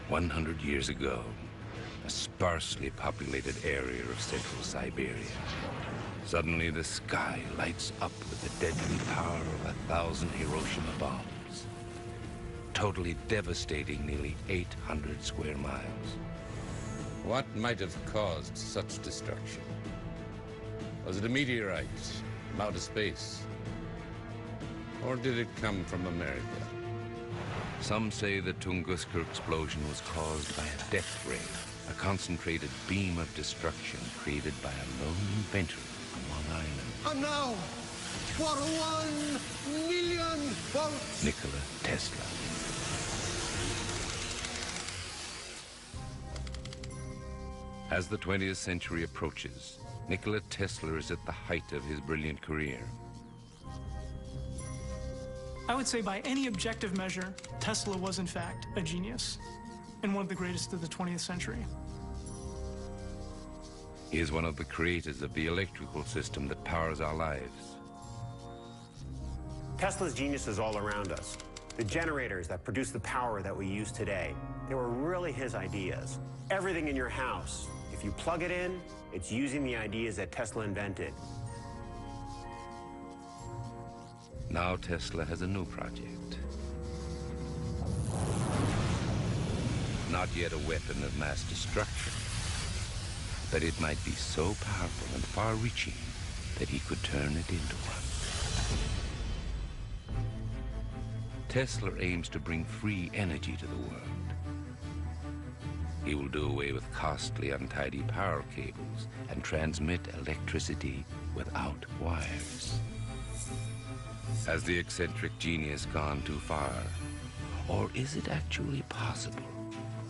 100 years ago, a sparsely populated area of central Siberia. Suddenly, the sky lights up with the deadly power of 1,000 Hiroshima bombs, totally devastating nearly 800 square miles. What might have caused such destruction? Was it a meteorite from outer space? Or did it come from America? Some say the Tunguska explosion was caused by a death ray, a concentrated beam of destruction created by a lone inventor on Long Island. And now, for 1 million volts, Nikola Tesla. As the 20th century approaches, Nikola Tesla is at the height of his brilliant career. I would say by any objective measure, Tesla was in fact a genius and one of the greatest of the 20th century. He is one of the creators of the electrical system that powers our lives. Tesla's genius is all around us. The generators that produce the power that we use today, they were really his ideas. Everything in your house, if you plug it in, it's using the ideas that Tesla invented. Now Tesla has a new project. Not yet a weapon of mass destruction, but it might be so powerful and far-reaching that he could turn it into one. Tesla aims to bring free energy to the world. He will do away with costly, untidy power cables and transmit electricity without wires. Has the eccentric genius gone too far? Or is it actually possible,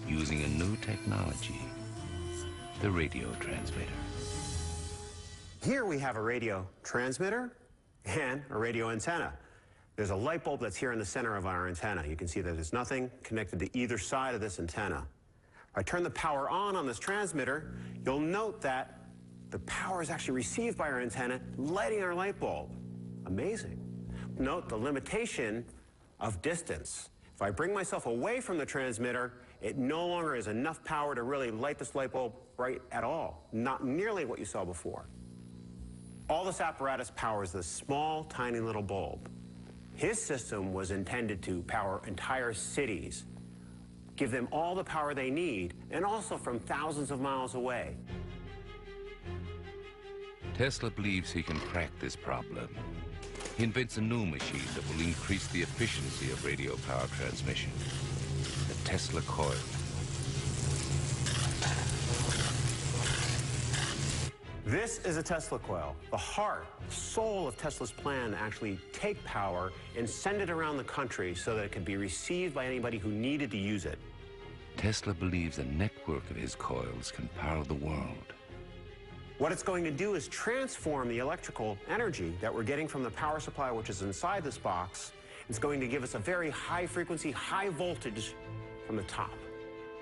using a new technology, the radio transmitter? Here we have a radio transmitter and a radio antenna. There's a light bulb that's here in the center of our antenna. You can see that there's nothing connected to either side of this antenna. If I turn the power on this transmitter, you'll note that the power is actually received by our antenna, lighting our light bulb. Amazing. Note the limitation of distance. If I bring myself away from the transmitter, it no longer is enough power to really light this light bulb bright at all. Not nearly what you saw before. All this apparatus powers this small, tiny little bulb. His system was intended to power entire cities, give them all the power they need, and also from thousands of miles away. Tesla believes he can crack this problem. He invents a new machine that will increase the efficiency of radio power transmission, the Tesla coil. This is a Tesla coil, the heart, soul of Tesla's plan to actually take power and send it around the country so that it could be received by anybody who needed to use it. Tesla believes a network of his coils can power the world. What it's going to do is transform the electrical energy that we're getting from the power supply, which is inside this box. It's going to give us a very high frequency, high voltage from the top.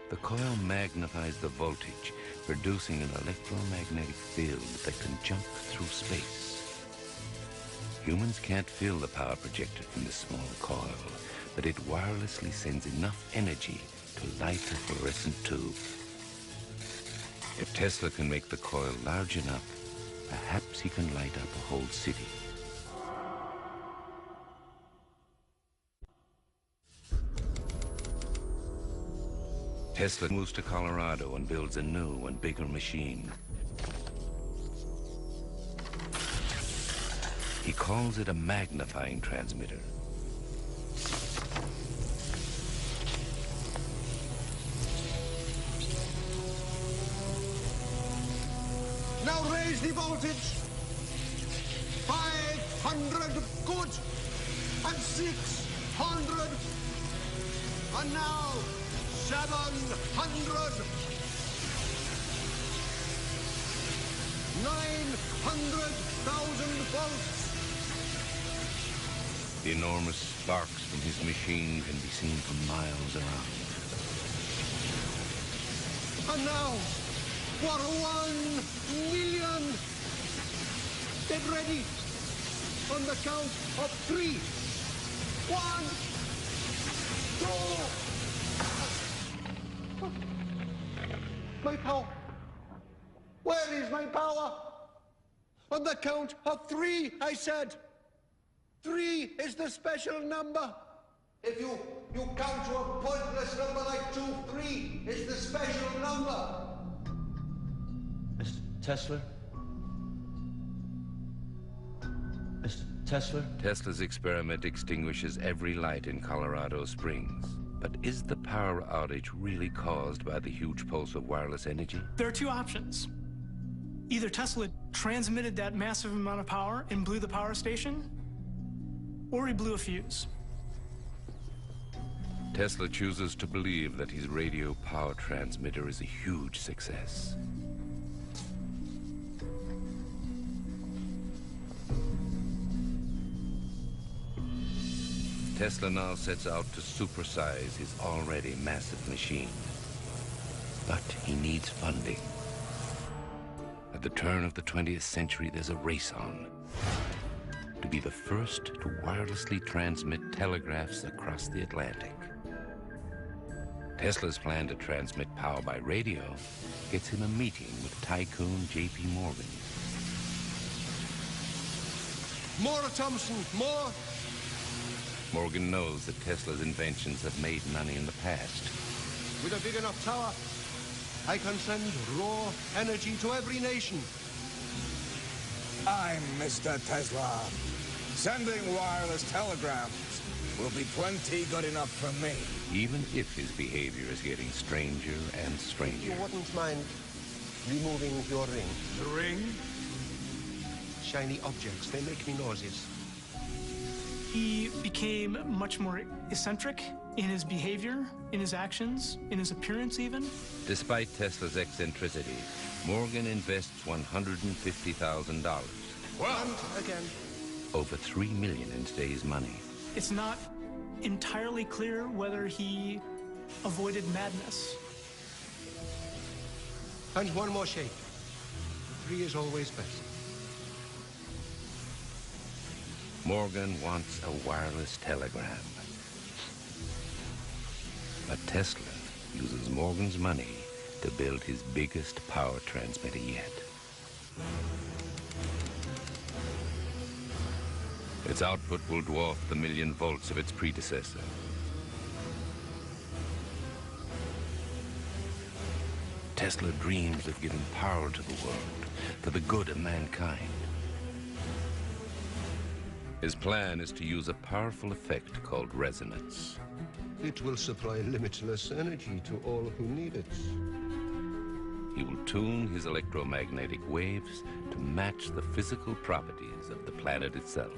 The coil magnifies the voltage, producing an electromagnetic field that can jump through space. Humans can't feel the power projected from this small coil, but it wirelessly sends enough energy to light a fluorescent tube. If Tesla can make the coil large enough, perhaps he can light up a whole city. Tesla moves to Colorado and builds a new and bigger machine. He calls it a magnifying transmitter. now raise the voltage. 500, good, and 600, and now 700, 900,000 volts. The enormous sparks from his machine can be seen from miles around. And now, for 1 million. Get ready. On the count of 3. 1, 2. My power. Where is my power? On the count of 3, I said. 3 is the special number. If you count to a pointless number like 2, 3 is the special number. Mr. Tesla? Mr. Tesla? Tesla's experiment extinguishes every light in Colorado Springs. But is the power outage really caused by the huge pulse of wireless energy? There are 2 options. Either Tesla transmitted that massive amount of power and blew the power station, or he blew a fuse. Tesla chooses to believe that his radio power transmitter is a huge success. Tesla now sets out to supersize his already massive machine. But he needs funding. At the turn of the 20th century, there's a race on to be the first to wirelessly transmit telegraphs across the Atlantic. Tesla's plan to transmit power by radio gets him a meeting with tycoon J.P. Morgan. More, Thompson, more. Morgan knows that Tesla's inventions have made money in the past. With a big enough tower, I can send raw energy to every nation. I'm Mr. Tesla. Sending wireless telegrams will be plenty good enough for me. Even if his behavior is getting stranger and stranger. You wouldn't mind removing your ring? The ring? Shiny objects, they make me nauseous. He became much more eccentric in his behavior, in his actions, in his appearance even. Despite Tesla's eccentricity, Morgan invests $150,000. Well, And again. Over $3 million in today's money. It's not entirely clear whether he avoided madness. And one more shake. 3 is always best. Morgan wants a wireless telegram. But Tesla uses Morgan's money to build his biggest power transmitter yet. Its output will dwarf the 1,000,000 volts of its predecessor. Tesla dreams of giving power to the world for the good of mankind. His plan is to use a powerful effect called resonance. It will supply limitless energy to all who need it. He will tune his electromagnetic waves to match the physical properties of the planet itself.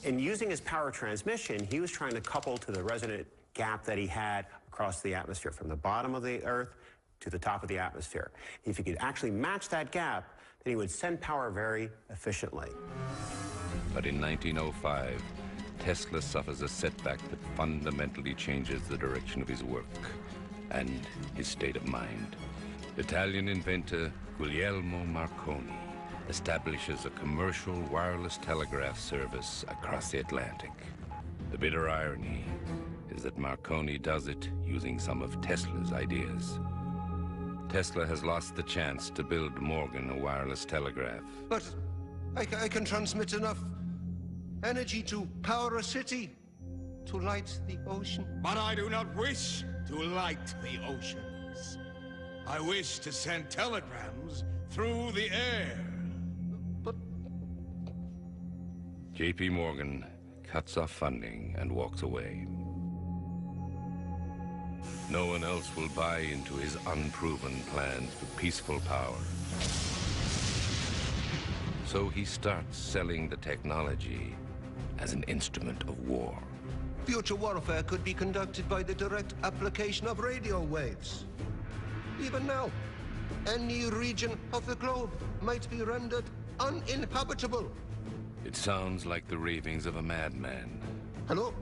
In using his power transmission, he was trying to couple to the resonant gap that he had across the atmosphere, from the bottom of the Earth to the top of the atmosphere. If he could actually match that gap, then he would send power very efficiently. But in 1905, Tesla suffers a setback that fundamentally changes the direction of his work and his state of mind. Italian inventor Guglielmo Marconi establishes a commercial wireless telegraph service across the Atlantic. The bitter irony is that Marconi does it using some of Tesla's ideas. Tesla has lost the chance to build Morgan a wireless telegraph. But I can transmit enough energy to power a city, to light the ocean. but I do not wish to light the oceans. I wish to send telegrams through the air. But J.P. Morgan cuts off funding and walks away. No one else will buy into his unproven plans for peaceful power. So he starts selling the technology as an instrument of war. future warfare could be conducted by the direct application of radio waves. Even now, any region of the globe might be rendered uninhabitable. It sounds like the ravings of a madman. Hello?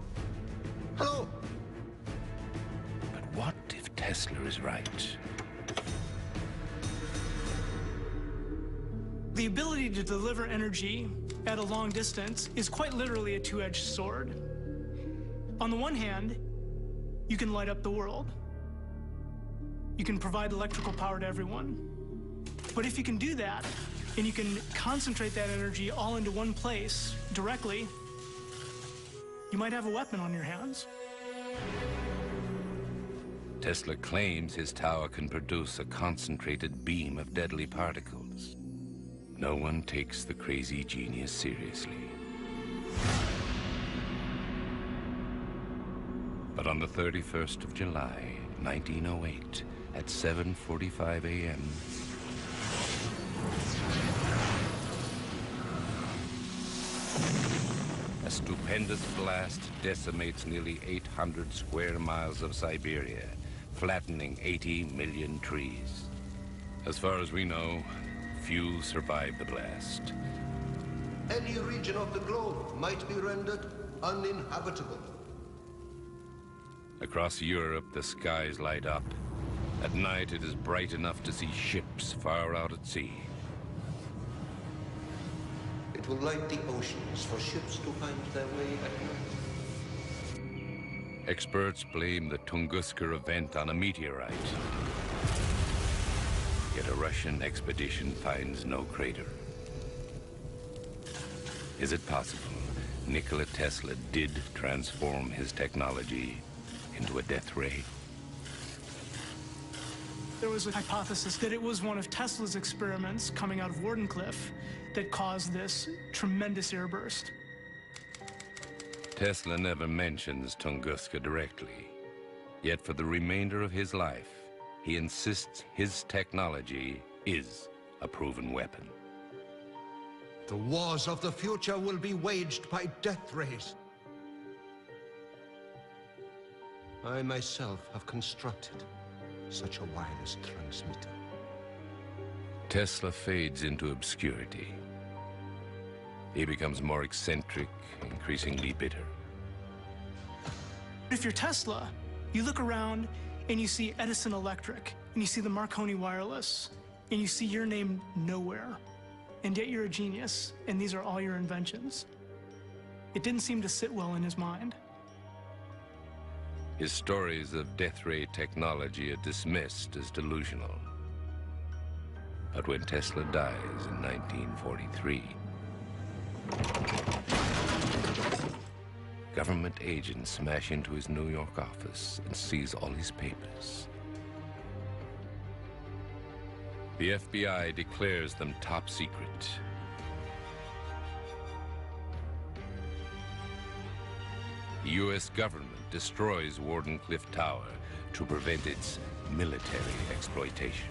Hello? But what if Tesla is right? The ability to deliver energy at a long distance is quite literally a two-edged sword. On the one hand, you can light up the world. You can provide electrical power to everyone. But if you can do that, and you can concentrate that energy all into one place directly, you might have a weapon on your hands. Tesla claims his tower can produce a concentrated beam of deadly particles. No one takes the crazy genius seriously. But on the 31st of July, 1908, at 7:45 a.m., a stupendous blast decimates nearly 800 square miles of Siberia, flattening 80 million trees. As far as we know, few survived the blast. Any region of the globe might be rendered uninhabitable. Across Europe, the skies light up. At night, it is bright enough to see ships far out at sea. It will light the oceans for ships to find their way at night. Experts blame the Tunguska event on a meteorite. Yet a Russian expedition finds no crater. Is it possible Nikola Tesla did transform his technology into a death ray? There was a hypothesis that it was one of Tesla's experiments coming out of Wardenclyffe that caused this tremendous airburst. Tesla never mentions Tunguska directly. Yet for the remainder of his life, he insists his technology is a proven weapon. The wars of the future will be waged by death rays. I myself have constructed such a wireless transmitter. Tesla fades into obscurity. He becomes more eccentric, increasingly bitter. If you're Tesla, you look around and you see Edison Electric, and you see the Marconi Wireless, and you see your name nowhere. And yet you're a genius, and these are all your inventions. It didn't seem to sit well in his mind. His stories of death ray technology are dismissed as delusional. But when Tesla dies in 1943, government agents smash into his New York office and seize all his papers. The FBI declares them top secret. The U.S. government destroys Wardenclyffe Tower to prevent its military exploitation.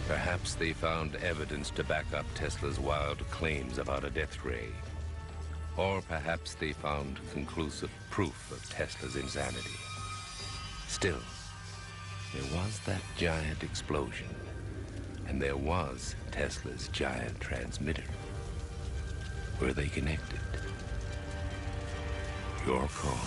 Perhaps they found evidence to back up Tesla's wild claims about a death ray. Or perhaps they found conclusive proof of Tesla's insanity. Still, there was that giant explosion, and there was Tesla's giant transmitter. Were they connected? Your call.